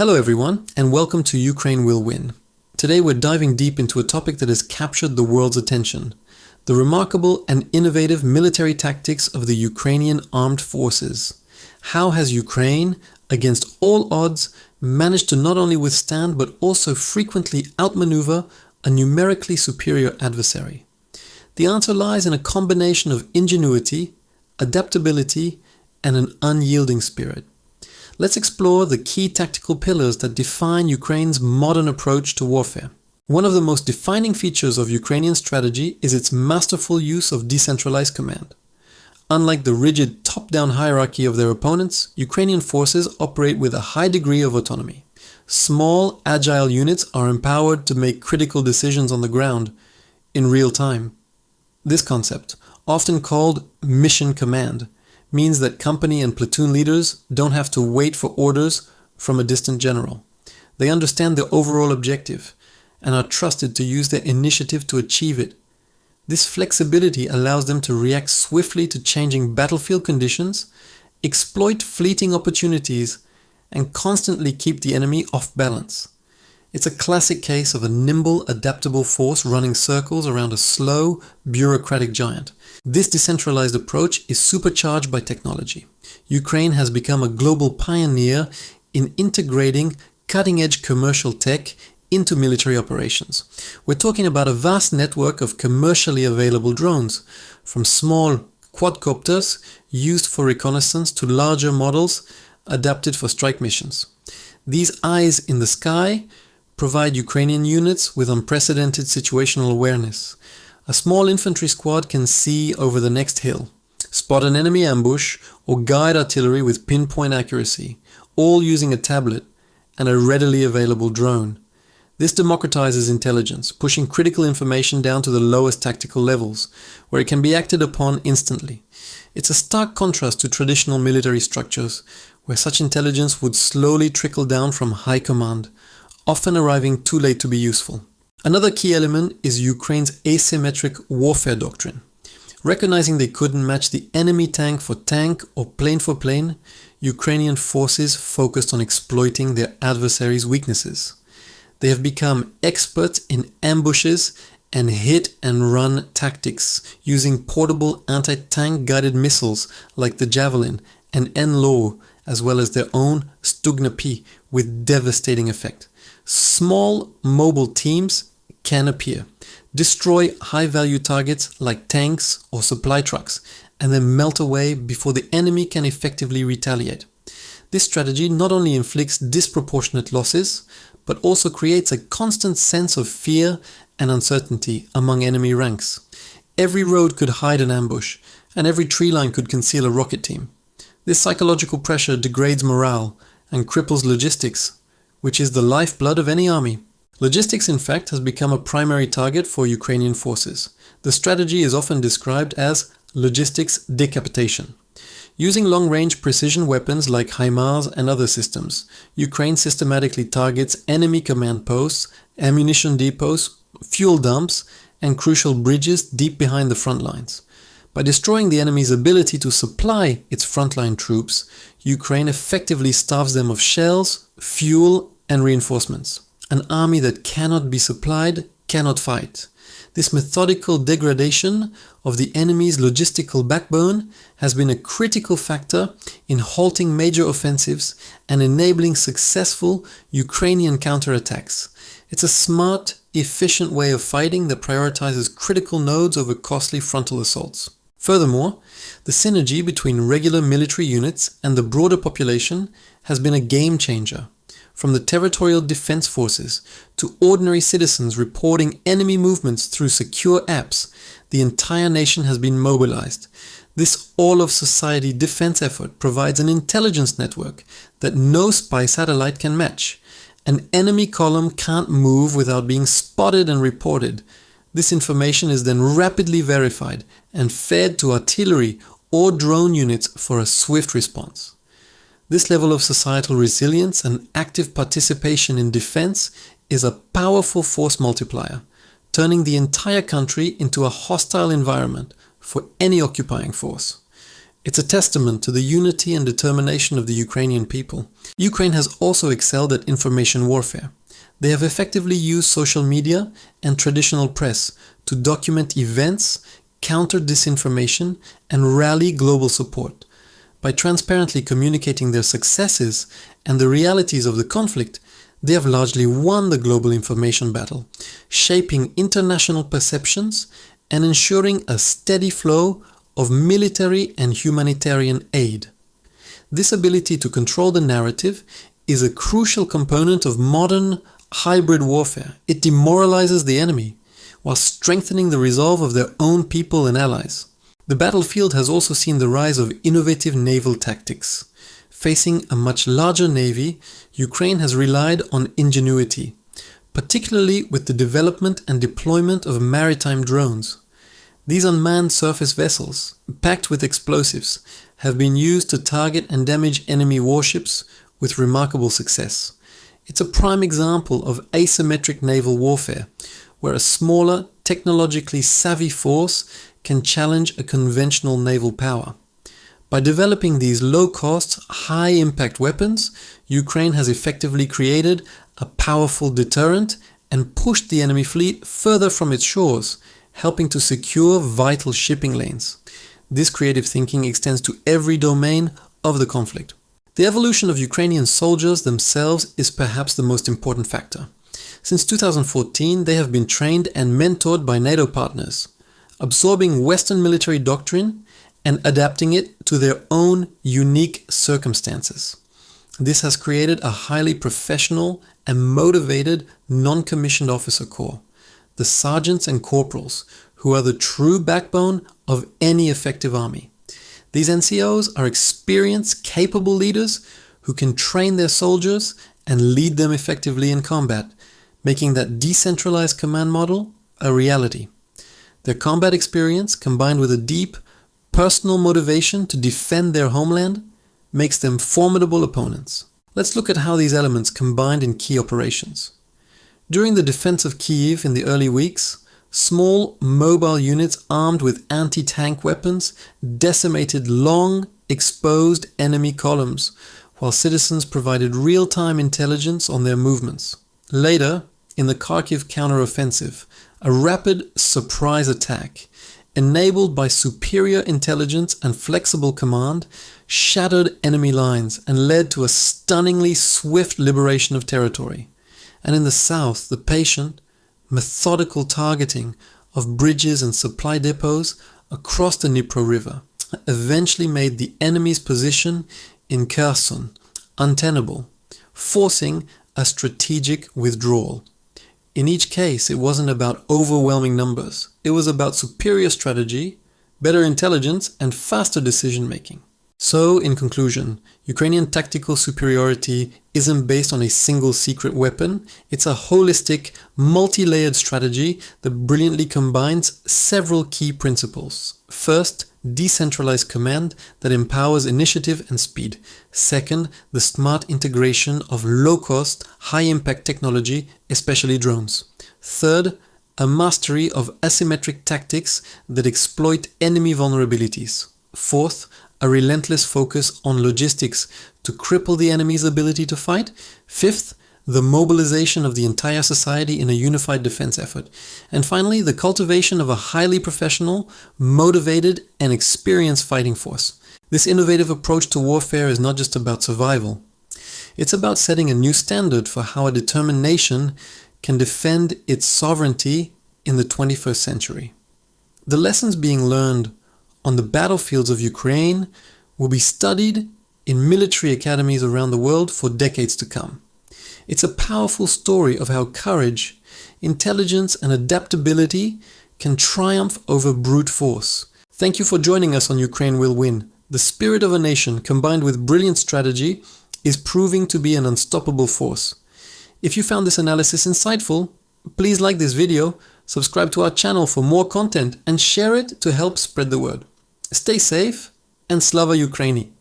Hello everyone, and welcome to Ukraine Will Win. Today we're diving deep into a topic that has captured the world's attention: the remarkable and innovative military tactics of the Ukrainian armed forces. How has Ukraine, against all odds, managed to not only withstand but also frequently outmaneuver a numerically superior adversary? The answer lies in a combination of ingenuity, adaptability, and an unyielding spirit. Let's explore the key tactical pillars that define Ukraine's modern approach to warfare. One of the most defining features of Ukrainian strategy is its masterful use of decentralized command. Unlike the rigid top-down hierarchy of their opponents, Ukrainian forces operate with a high degree of autonomy. Small, agile units are empowered to make critical decisions on the ground in real time. This concept, often called mission command, means that company and platoon leaders don't have to wait for orders from a distant general. They understand the overall objective and are trusted to use their initiative to achieve it. This flexibility allows them to react swiftly to changing battlefield conditions, exploit fleeting opportunities, and constantly keep the enemy off balance. It's a classic case of a nimble, adaptable force running circles around a slow, bureaucratic giant. This decentralized approach is supercharged by technology. Ukraine has become a global pioneer in integrating cutting-edge commercial tech into military operations. We're talking about a vast network of commercially available drones, from small quadcopters used for reconnaissance to larger models adapted for strike missions. These eyes in the sky provide Ukrainian units with unprecedented situational awareness. A small infantry squad can see over the next hill, spot an enemy ambush, or guide artillery with pinpoint accuracy, all using a tablet and a readily available drone. This democratizes intelligence, pushing critical information down to the lowest tactical levels, where it can be acted upon instantly. It's a stark contrast to traditional military structures, where such intelligence would slowly trickle down from high command, often arriving too late to be useful. Another key element is Ukraine's asymmetric warfare doctrine. Recognizing they couldn't match the enemy tank for tank or plane for plane, Ukrainian forces focused on exploiting their adversaries' weaknesses. They have become experts in ambushes and hit-and-run tactics, using portable anti-tank guided missiles like the Javelin and NLAW, as well as their own Stugna P, with devastating effect. Small mobile teams can appear, destroy high-value targets like tanks or supply trucks, and then melt away before the enemy can effectively retaliate. This strategy not only inflicts disproportionate losses, but also creates a constant sense of fear and uncertainty among enemy ranks. Every road could hide an ambush, and every tree line could conceal a rocket team. This psychological pressure degrades morale and cripples logistics, which is the lifeblood of any army. Logistics, in fact, has become a primary target for Ukrainian forces. The strategy is often described as logistics decapitation. Using long-range precision weapons like HIMARS and other systems, Ukraine systematically targets enemy command posts, ammunition depots, fuel dumps, and crucial bridges deep behind the front lines. By destroying the enemy's ability to supply its frontline troops, Ukraine effectively starves them of shells, fuel, and reinforcements. An army that cannot be supplied cannot fight. This methodical degradation of the enemy's logistical backbone has been a critical factor in halting major offensives and enabling successful Ukrainian counterattacks. It's a smart, efficient way of fighting that prioritizes critical nodes over costly frontal assaults. Furthermore, the synergy between regular military units and the broader population has been a game changer. From the territorial defense forces to ordinary citizens reporting enemy movements through secure apps, the entire nation has been mobilized. This all-of-society defense effort provides an intelligence network that no spy satellite can match. An enemy column can't move without being spotted and reported. This information is then rapidly verified and fed to artillery or drone units for a swift response. This level of societal resilience and active participation in defense is a powerful force multiplier, turning the entire country into a hostile environment for any occupying force. It's a testament to the unity and determination of the Ukrainian people. Ukraine has also excelled at information warfare. They have effectively used social media and traditional press to document events, counter disinformation, and rally global support. By transparently communicating their successes and the realities of the conflict, they have largely won the global information battle, shaping international perceptions and ensuring a steady flow of military and humanitarian aid. This ability to control the narrative is a crucial component of modern hybrid warfare. It demoralizes the enemy while strengthening the resolve of their own people and allies. The battlefield has also seen the rise of innovative naval tactics. Facing a much larger navy, Ukraine has relied on ingenuity, particularly with the development and deployment of maritime drones. These unmanned surface vessels, packed with explosives, have been used to target and damage enemy warships with remarkable success. It's a prime example of asymmetric naval warfare, where a smaller, technologically savvy force can challenge a conventional naval power. By developing these low-cost, high-impact weapons, Ukraine has effectively created a powerful deterrent and pushed the enemy fleet further from its shores, helping to secure vital shipping lanes. This creative thinking extends to every domain of the conflict. The evolution of Ukrainian soldiers themselves is perhaps the most important factor. Since 2014, they have been trained and mentored by NATO partners, absorbing Western military doctrine and adapting it to their own unique circumstances. This has created a highly professional and motivated non-commissioned officer corps, the sergeants and corporals, who are the true backbone of any effective army. These NCOs are experienced, capable leaders who can train their soldiers and lead them effectively in combat, making that decentralized command model a reality. Their combat experience, combined with a deep personal motivation to defend their homeland, makes them formidable opponents. Let's look at how these elements combined in key operations. During the defense of Kyiv in the early weeks, small mobile units armed with anti-tank weapons decimated long, exposed enemy columns, while citizens provided real-time intelligence on their movements. Later, in the Kharkiv counteroffensive, a rapid surprise attack, enabled by superior intelligence and flexible command, shattered enemy lines and led to a stunningly swift liberation of territory. And in the south, the patient, methodical targeting of bridges and supply depots across the Dnipro River eventually made the enemy's position in Kherson untenable, forcing a strategic withdrawal. In each case, it wasn't about overwhelming numbers. It was about superior strategy, better intelligence, and faster decision-making. So, in conclusion, Ukrainian tactical superiority isn't based on a single secret weapon. It's a holistic, multi-layered strategy that brilliantly combines several key principles. First, decentralized command that empowers initiative and speed. Second, the smart integration of low-cost, high-impact technology, especially drones. Third, a mastery of asymmetric tactics that exploit enemy vulnerabilities. Fourth, a relentless focus on logistics to cripple the enemy's ability to fight. Fifth, the mobilization of the entire society in a unified defense effort. And finally, the cultivation of a highly professional, motivated, and experienced fighting force. This innovative approach to warfare is not just about survival. It's about setting a new standard for how a determined nation can defend its sovereignty in the 21st century. The lessons being learned on the battlefields of Ukraine will be studied in military academies around the world for decades to come. It's a powerful story of how courage, intelligence, and adaptability can triumph over brute force. Thank you for joining us on Ukraine Will Win. The spirit of a nation combined with brilliant strategy is proving to be an unstoppable force. If you found this analysis insightful, please like this video, subscribe to our channel for more content, and share it to help spread the word. Stay safe, and Slava Ukraini!